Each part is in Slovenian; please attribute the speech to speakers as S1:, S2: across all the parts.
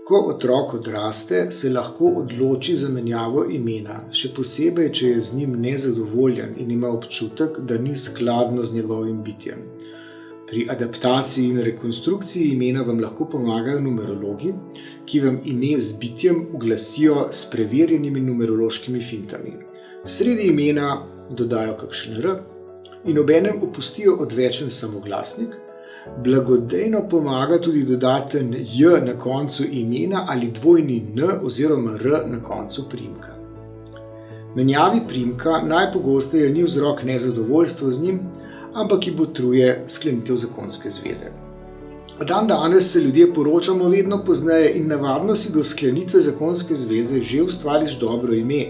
S1: Ko otrok odraste, se lahko odloči za menjavo imena, še posebej, če je z njim nezadovoljen in ima občutek, da ni skladno z njegovim bitjem. Pri adaptaciji in rekonstrukciji imena vam lahko pomagajo numerologi, ki vam ime z bitjem uglasijo s preverjenimi numerološkimi fintami. Sredi imena dodajo kakšen R in obenem opustijo odvečen samoglasnik. Blagodejno pomaga tudi dodaten J na koncu imena ali dvojni N oziroma R na koncu priimka. Menjavi priimka najpogosteje ni vzrok nezadovoljstva z njim, ampak ji botruje sklenitev zakonske zveze. Dandanes se ljudje poročamo vedno pozneje in navadno si do sklenitve zakonske zveze že ustvariš dobro ime,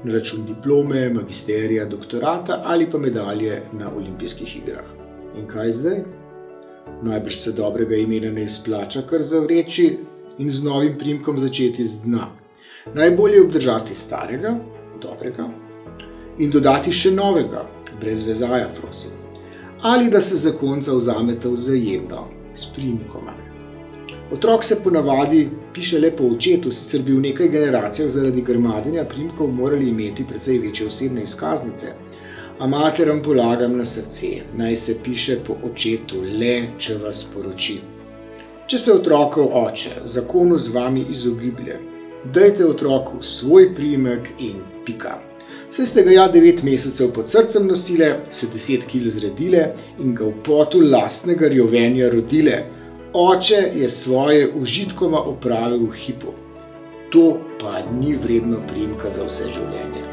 S1: na račun diplome, magisterija, doktorata ali pa medalje na olimpijskih igrah. In kaj zdaj? Najbrž se dobrega imena ne izplača kar zavreči in z novim priimkom začeti z dna. Najbolje je obdržati starega, dobrega, in dodati še novega, brez vezaja, prosim. Ali da se zakonca vzamete vzajemno, s priimkoma. Otrok se ponavadi piše le po očetu, sicer bi v nekaj generacijah zaradi grmadenja priimkov morali imeti precej večje osebne izkaznice. A materam polagam na srce, naj se piše po očetu le, če vas poroči. Če se otrokov oče zakonu z vami izogiblje, dajte otroku svoj priimek in pika. Saj ste ga 9 mesecev pod srcem nosile, se 10 kil zredile in ga v potu lastnega rjovenja rodile. Oče je svoje užitkoma opravil v hipu. To pa ni vredno priimka za vse življenje.